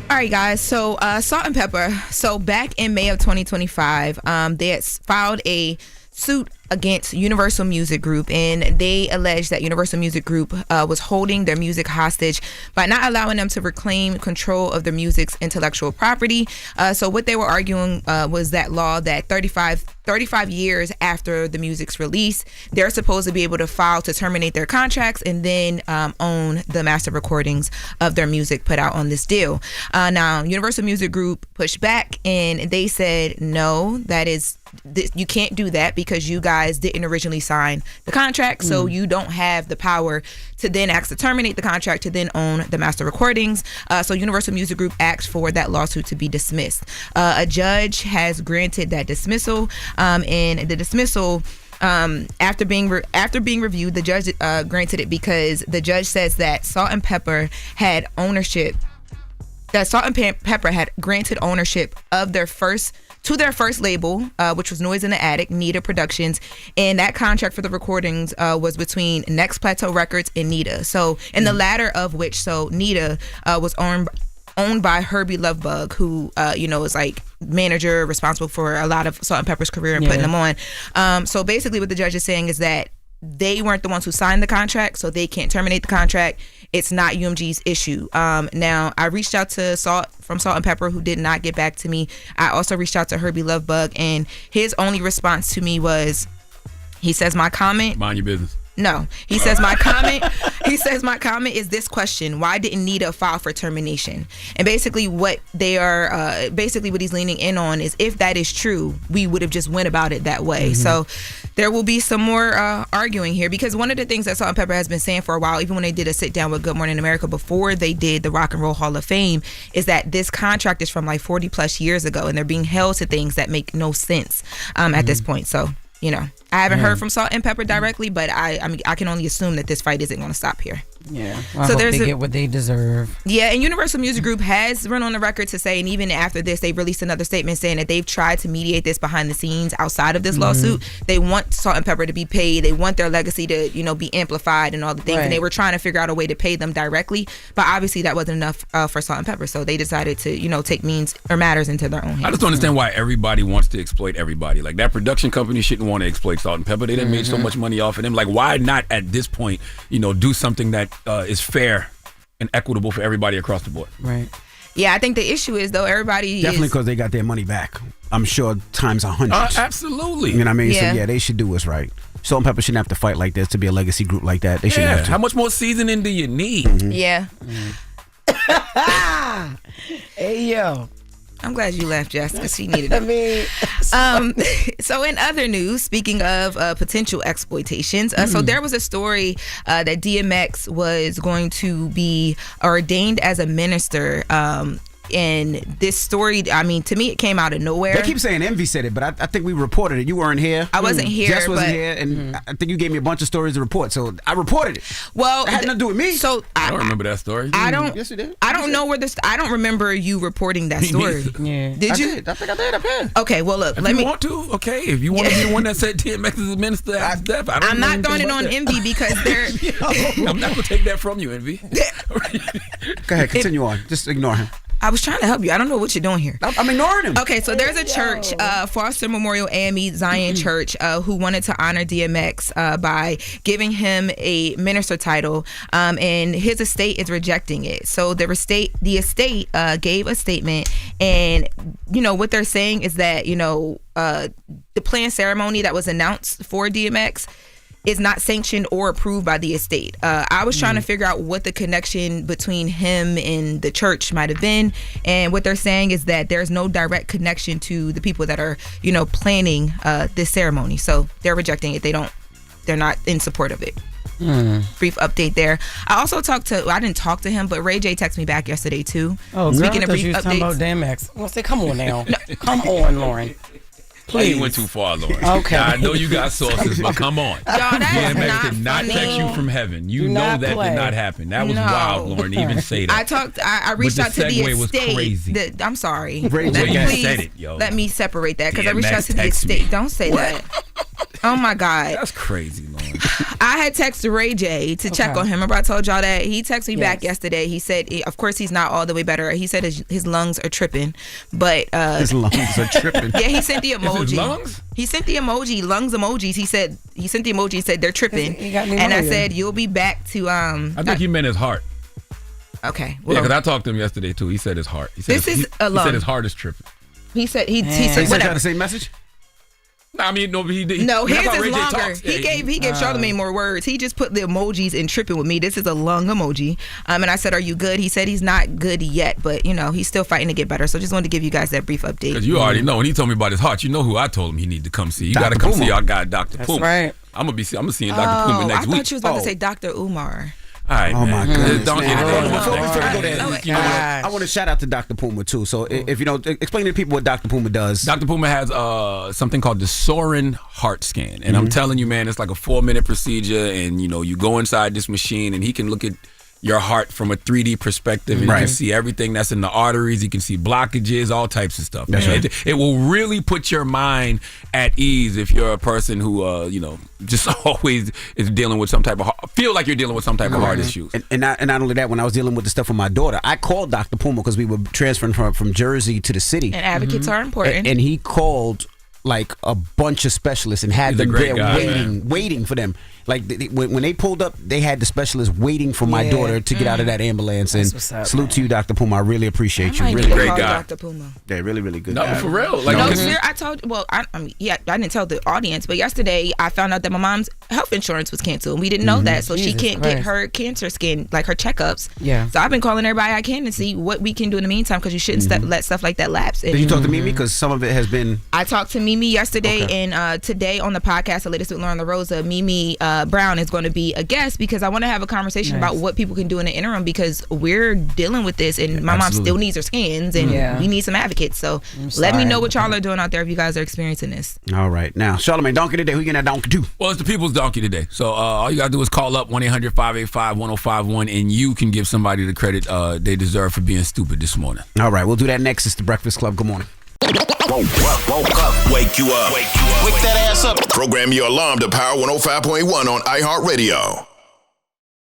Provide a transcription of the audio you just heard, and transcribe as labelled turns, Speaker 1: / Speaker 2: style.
Speaker 1: All right, guys. So Salt-N-Pepa. So back in May of 2025, they had filed a suit against Universal Music Group, and they alleged that Universal Music Group was holding their music hostage by not allowing them to reclaim control of their music's intellectual property. So what they were arguing was that law that 35 years after the music's release, they're supposed to be able to file to terminate their contracts and then own the master recordings of their music put out on this deal. Now, Universal Music Group pushed back, and they said, no, you can't do that because you guys didn't originally sign the contract, so you don't have the power to then ask to terminate the contract to then own the master recordings. So Universal Music Group asked for that lawsuit to be dismissed. A judge has granted that dismissal, and the dismissal after being reviewed, the judge granted it because the judge says that Salt-N-Pepa had ownership. That Salt-N-Pepa had granted ownership of their first label, which was Noise in the Attic, Nita Productions, and that contract for the recordings was between Next Plateau Records and Nita. So, in the latter of which, so Nita was owned by Herbie Lovebug, who is like manager responsible for a lot of Salt-N-Pepa's career and putting them on. So basically, what the judge is saying is that they weren't the ones who signed the contract, so they can't terminate the contract. It's not UMG's issue. Now, I reached out to Salt-N-Pepa, who did not get back to me. I also reached out to Herbie Lovebug, and his only response to me was, he says, my comment...
Speaker 2: Mind your business.
Speaker 1: No, he says my comment. He says my comment is this question: why didn't Nita file for termination? And basically, what he's leaning in on is if that is true, we would have just went about it that way. So there will be some more arguing here, because one of the things that Salt-N-Pepa has been saying for a while, even when they did a sit down with Good Morning America before they did the Rock and Roll Hall of Fame, is that this contract is from like 40 plus years ago, and they're being held to things that make no sense at this point. So. I haven't heard from Salt-N-Pepa directly, but I mean, I can only assume that this fight isn't going to stop here.
Speaker 3: Yeah, well, so they get what they deserve.
Speaker 1: Yeah, and Universal Music Group has run on the record to say, and even after this, they released another statement saying that they've tried to mediate this behind the scenes outside of this lawsuit. They want Salt-N-Pepa to be paid. They want their legacy to, be amplified and all the things. Right. And they were trying to figure out a way to pay them directly, but obviously that wasn't enough for Salt-N-Pepa. So they decided to, take matters into their own hands.
Speaker 2: I just don't understand why everybody wants to exploit everybody. Like, that production company shouldn't want to exploit Salt-N-Pepa. They done made so much money off of them. Like, why not at this point, do something that is fair and equitable for everybody across the board?
Speaker 3: Right.
Speaker 1: Yeah, I think the issue is, though, everybody
Speaker 4: definitely because they got their money back. I'm sure times 100.
Speaker 2: Absolutely.
Speaker 4: You know what I mean? Yeah. So, they should do what's right. Salt-N-Pepa shouldn't have to fight like this to be a legacy group like that. They shouldn't have to.
Speaker 2: How much more seasoning do you need?
Speaker 1: Yeah.
Speaker 3: Hey, yo.
Speaker 1: I'm glad you laughed, Jess, because she needed it. So in other news, speaking of potential exploitations, so there was a story that DMX was going to be ordained as a minister. And this story, I mean, to me, it came out of nowhere.
Speaker 4: They keep saying Envy said it, but I think we reported it. You weren't here.
Speaker 1: I wasn't here.
Speaker 4: Jess wasn't here, and I think you gave me a bunch of stories to report, so I reported it.
Speaker 1: Well,
Speaker 4: it had nothing to do with me.
Speaker 1: So
Speaker 2: I don't remember that story.
Speaker 4: Yes, you did.
Speaker 1: I don't know where this. I don't remember you reporting that story.
Speaker 3: Yeah,
Speaker 1: did you?
Speaker 4: I think I did. Up here.
Speaker 1: Okay, well, look.
Speaker 2: If you want to, okay. If you want to be the one that said DMX is a minister after death,
Speaker 1: I'm not throwing it on Envy because they're.
Speaker 2: I'm not gonna take that from you, Envy.
Speaker 4: Go ahead, continue on. Just ignore him.
Speaker 1: I was trying to help you. I don't know what you're doing here.
Speaker 4: I'm ignoring him.
Speaker 1: Okay, so there's a church, Foster Memorial AME Zion Church, who wanted to honor DMX by giving him a minister title, and his estate is rejecting it. So the estate gave a statement, and what they're saying is that the planned ceremony that was announced for DMX is not sanctioned or approved by the estate. I was trying to figure out what the connection between him and the church might have been, and what they're saying is that there's no direct connection to the people that are, planning this ceremony. So they're rejecting it. They're not in support of it. Brief update there. I also I didn't talk to him, but Ray J texted me back yesterday too.
Speaker 3: Oh, speaking of brief updates. Talking about DMX. Well, say, come on now. Come on, Lauren. Please.
Speaker 2: You went too far, Lauren.
Speaker 3: Okay.
Speaker 2: Now, I know you got sources, but come on. DMX did not text you from heaven. You know that did not happen. That was wild, Lauren, to even say that.
Speaker 1: I reached out to the estate.
Speaker 2: Was crazy.
Speaker 1: I'm sorry.
Speaker 2: Let
Speaker 1: me separate that, because I reached out to the estate. Don't say that. Oh my God.
Speaker 2: That's crazy, Lauren.
Speaker 1: I had texted Ray J to check on him. Remember I told y'all that? He texted me back yesterday. He said, of course, he's not all the way better. He said his lungs are tripping. But
Speaker 4: his lungs are tripping.
Speaker 1: Yeah, he sent the emoji.
Speaker 2: His lungs?
Speaker 1: He sent the lungs emojis. He sent the emoji, said they're tripping. And I said, you'll be back to
Speaker 2: I think he meant his heart.
Speaker 1: Okay.
Speaker 2: Well, because I talked to him yesterday too. He said his heart. He said
Speaker 1: he said
Speaker 2: his heart is tripping.
Speaker 1: He said he
Speaker 4: said
Speaker 1: whatever.
Speaker 4: the same message?
Speaker 2: I mean, no, he
Speaker 1: No, his is
Speaker 2: Ray J
Speaker 1: longer.
Speaker 2: talks.
Speaker 1: He gave Charlamagne more words. He just put the emojis in tripping with me. This is a lung emoji. And I said, "Are you good?" He said he's not good yet, but he's still fighting to get better. So just wanted to give you guys that brief update.
Speaker 2: Because you already know when he told me about his heart, you know who I told him he need to come see. You got to come see our guy, Dr. Puma.
Speaker 3: Right.
Speaker 2: I'm gonna seeing Dr. Puma next week.
Speaker 1: I thought you was about to say Dr. Umar.
Speaker 2: All right,
Speaker 4: oh
Speaker 2: man.
Speaker 4: my goodness,
Speaker 2: Don't
Speaker 4: man. Before we go there,
Speaker 3: I
Speaker 4: want to shout out to Dr. Puma too. So if you don't, explain to people what Dr. Puma does.
Speaker 2: Dr. Puma has something called the Soren heart scan, and I'm telling you, man, it's like a 4-minute procedure, and you go inside this machine, and he can look at your heart from a 3D perspective, and you can see everything that's in the arteries. You can see blockages, all types of stuff.
Speaker 4: That's right.
Speaker 2: It will really put your mind at ease if you're a person who, just always is dealing with some type of feel like you're dealing with some type of heart issues.
Speaker 4: And not only that, when I was dealing with the stuff with my daughter, I called Dr. Puma because we were transferring from Jersey to the city.
Speaker 1: And advocates are important.
Speaker 4: And he called like a bunch of specialists and had them there waiting for them. Like when they pulled up, they had the specialists waiting for my daughter to get out of that ambulance. And salute to you, Dr. Puma. I really appreciate you. Really
Speaker 2: great guy.
Speaker 1: Dr. Puma.
Speaker 4: Yeah, really, really good.
Speaker 2: No,
Speaker 4: guy.
Speaker 2: for real.
Speaker 1: Like, I told. Well, I didn't tell the audience, but yesterday I found out that my mom's health insurance was canceled. We didn't know that, so she can't get her cancer scan, like her checkups. Yeah. So I've been calling everybody I can to see what we can do in the meantime, because you shouldn't let stuff like that lapse.
Speaker 4: Did you talk to Mimi? Because some of it has been.
Speaker 1: I talked to Mimi yesterday, and today on the podcast, The Latest with Loren LoRosa, Mimi Brown is going to be a guest, because I want to have a conversation about what people can do in the interim, because we're dealing with this, and my mom still needs her scans, and we need some advocates. So let me know what y'all are doing out there if you guys are experiencing this.
Speaker 4: All right. Now, Charlamagne, donkey today. Who you getting that donkey to?
Speaker 2: Well, it's the people's donkey today. So all you got to do is call up 1-800-585-1051, and you can give somebody the credit they deserve for being stupid this morning.
Speaker 4: All right. We'll do that next. It's The Breakfast Club. Good morning.
Speaker 5: Woke up. Wake you up. Wake that ass up. Program your alarm to Power 105.1 on iHeartRadio.